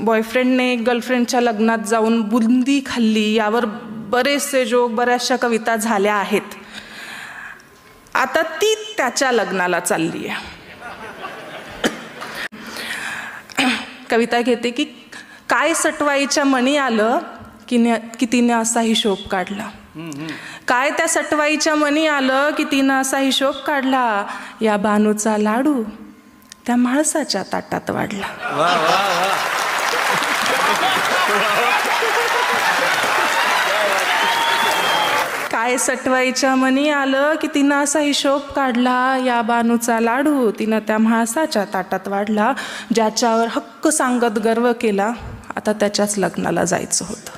बॉयफ्रेंडने गर्लफ्रेंडच्या लग्नात जाऊन बुंदी खाल्ली, यावर बरेचसे जोक, बऱ्याचशा कविता झाल्या आहेत. आता ती त्याच्या लग्नाला चालली आहे. कविता घेते की काय सटवाईच्या मणी आलं की तिने असा हिशोब काढला. काय त्या सटवाईच्या मनी आलं की तिनं असा हिशोब काढला. या बानूचा लाडू त्या माळसाच्या ताटात वाढला. काय सटवाईच्या मनी आलं की तिनं असा हिशोब काढला. या बानूचा लाडू तिनं त्या माळसाच्या ताटात वाढला. ज्याच्यावर हक्क सांगत गर्व केला, आता त्याच्याच लग्नाला जायचं होतं.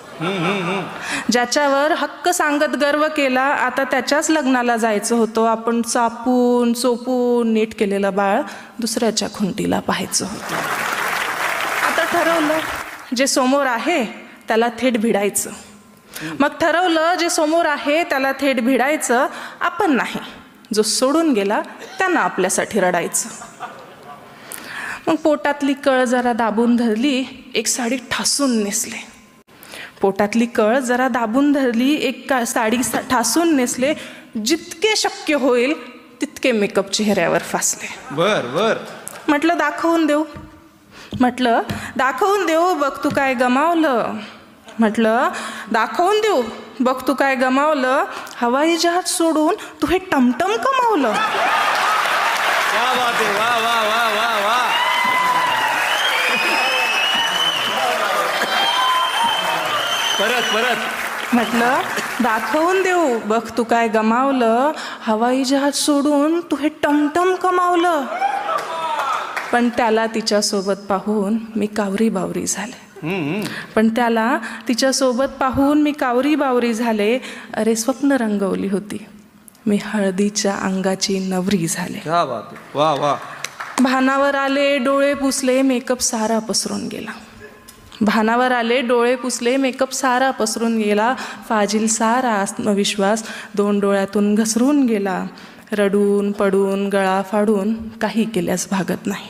ज्याच्यावर हक्क सांगत गर्व केला, आता त्याच्याच लग्नाला जायचं होतं. आपण चापून चोपून नीट केलेलं बाळ दुसऱ्याच्या खुंटीला पाहायचं होतं. आता ठरवलं जे समोर आहे त्याला थेट भिडायचं. मग ठरवलं जे समोर आहे त्याला थेट भिडायचं, आपण नाही. जो सोडून गेला त्यांना आपल्यासाठी रडायचं. मग पोटातली कळ जरा दाबून धरली, एक साडी ठासून नेसले. पोटातली कळ जरा दाबून धरली, एक साडी ठासून नेसले. जितके शक्य होईल तितके मेकअप चेहऱ्यावर फासले. बर म्हटलं दाखवून देऊ. म्हटलं दाखवून देऊ, बघ तू काय गमावलं. म्हटलं दाखवून देऊ, बघ तू काय गमावलं. हवाई जहाज सोडून तू हे टमटम कमावलं. क्या बात आहे, वा वा वा वा वा. परत म्हटलं दाखवून देऊ, बघ तू काय गमावलं. हवाई जहाज सोडून तू हे टमटम कमावलं. पण त्याला तिच्यासोबत पाहून मी कावरी बावरी झाले. पण त्याला तिच्यासोबत पाहून मी कावरी बावरी झाले. अरे स्वप्न रंगवली होती, मी हळदीच्या अंगाची नवरी झाले. क्या बात आहे, वा वा. भानावर आले, डोळे पुसले, मेकअप सारा पसरून गेला. भानावर आले, डोळे पुसले, मेकअप सारा पसरून गेला. फाजील सारा आत्मविश्वास 2 डोळ्यातून घसरून गेला. रडून पडून गळा फाडून काही केल्यास भागत नाही.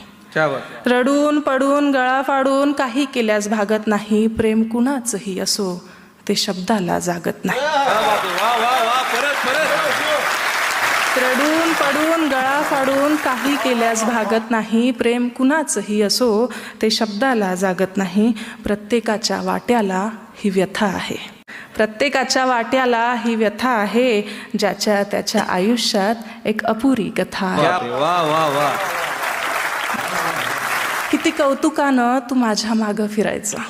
रडून पडून गळा फाडून काही केल्यास भागत नाही. प्रेम कुणाचंही असो ते शब्दाला जागत नाही. रडून पडून गळा फाडून काही केल्यास भागत नाही. प्रेम कुणाचंही असो ते शब्दाला जागत नाही. प्रत्येकाच्या वाट्याला ही व्यथा आहे. प्रत्येकाच्या वाट्याला ही व्यथा आहे. ज्याच्या त्याच्या आयुष्यात एक अपुरी कथा आहे. वा वा वा. किती कौतुकानं तू माझ्या मागं फिरायचा.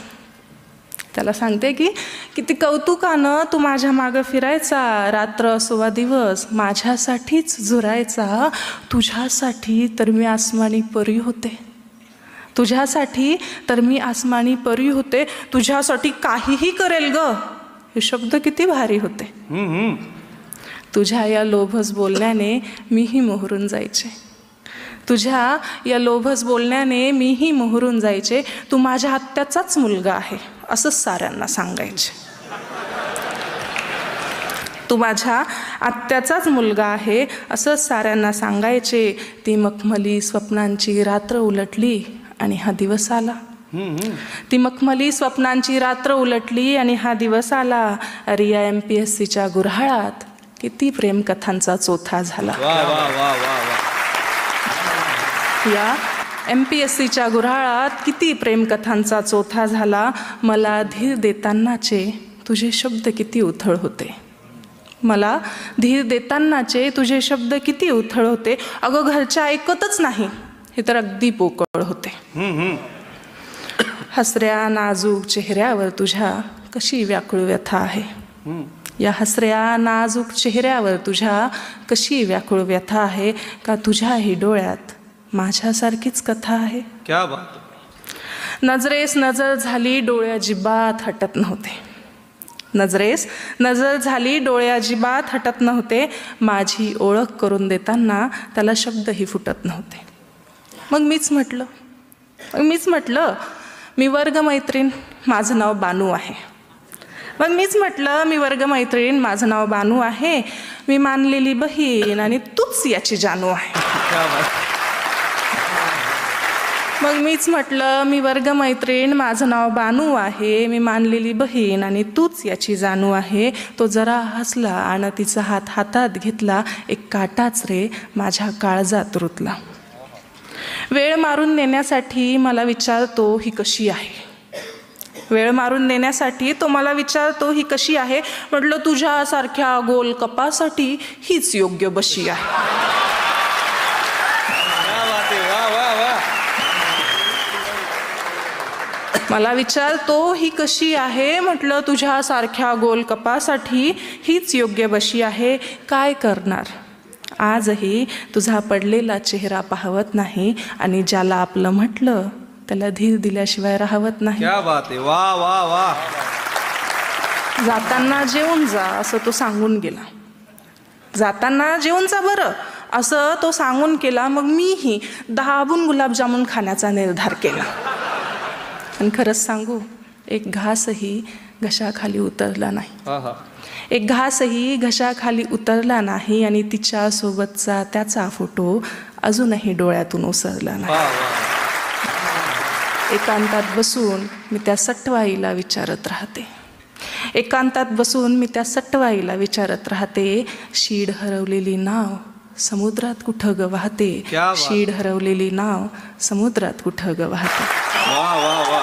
त्याला सांगते की किती कौतुकानं तू माझ्या मागं फिरायचा. रात्र असो वा दिवस माझ्यासाठीच झुरायचा. तुझ्यासाठी तर मी आसमानी परी होते. तुझ्यासाठी तर मी आसमानी परी होते. तुझ्यासाठी काहीही करेल ग, हे शब्द किती भारी होते. तुझ्या या लोभस बोलण्याने मीही मोहरून जायचे. तुझ्या या लोभस बोलण्याने मीही मोहरून जायचे. तू माझ्या आत्याचाच मुलगा आहे असंच साऱ्यांना सांगायचे. तू माझ्या आत्याचाच मुलगा आहे असंच साऱ्यांना सांगायचे. ती मखमली स्वप्नांची रात्र उलटली आणि हा दिवस आला. ती मखमली स्वप्नांची रात्र उलटली आणि हा दिवस आला. रिया MPSCच्या गुऱ्हाळात किती प्रेमकथांचा चोथा झाला. या MPSCच्या गुऱ्हाळात किती प्रेमकथांचा चोथा झाला. मला धीर देतानाचे तुझे शब्द किती उथळ होते. मला धीर देतानाचे तुझे शब्द किती उथळ होते. अगं घरच्या ऐकतच नाही हे तर अगदी पोकळ होते. हसऱ्या नाजूक चेहऱ्यावर तुझ्या कशी व्याकुळ व्यथा आहे. या हसऱ्या नाजूक चेहऱ्यावर तुझ्या कशी व्याकुळ व्यथा आहे. का तुझ्याही डोळ्यात माझ्यासारखीच कथा आहे. क्या बात. नजरेस नजर झाली, डोळे अजिबात हटत नव्हते. नजरेस नजर झाली, डोळे अजिबात हटत नव्हते. माझी ओळख करून देताना त्याला शब्दही फुटत नव्हते. मग मीच म्हटलं मी वर्गमैत्रीण, माझं नाव बानू आहे. मग मीच म्हटलं मी वर्गमैत्रीण, माझं नाव बानू आहे. मी मानलेली बहीण आणि तूच याची जानू आहे. मग मीच म्हटलं, मी वर्गमैत्रीण, माझं नाव बानू आहे, मी मानलेली बहीण आणि तूच याची जाणू आहे. तो जरा हसला आणि तिचा हात हातात घेतला. एक काटाच रे माझ्या काळजात रुतला. वेळ मारून नेण्यासाठी मला विचारतो ही कशी आहे. वेळ मारून नेण्यासाठी तो मला विचारतो ही कशी आहे. म्हटलं तुझ्यासारख्या गोल कपासाठी हीच योग्य बशी आहे. क्या बात आहे, वा वा वा. मला विचारतो ही कशी आहे. म्हटलं तुझ्यासारख्या गोल कपासाठी हीच योग्य बशी आहे. काय करणार, आजही तुझा पडलेला चेहरा पाहवत नाही आणि ज्याला आपलं म्हटलं त्याला धीर दिल्याशिवाय राहवत नाही. क्या बात आहे, वा वा वा. जाताना जेवून जा असं तो सांगून गेला. जाताना जेवून जा बरं असं तो सांगून गेला. मग मीही 10 गुलाबजामुन खाण्याचा निर्धार केला. आणि खरंच सांगू, एक घासही घशाखाली उतरला नाही. हा हा. एक घासही घशाखाली उतरला नाही आणि तिच्यासोबतचा त्याचा फोटो अजूनही डोळ्यातून ओसरला नाही. वा वा. एकांतात बसून मी त्या सटवाईला विचारत राहते. एकांतात बसून मी त्या सटवाईला विचारत राहते. शीड हरवलेली नाव समुद्रात कुठं ग वाहते. क्या बात. शीड हरवलेली नाव समुद्रात कुठं ग वाहते. वा वा वा.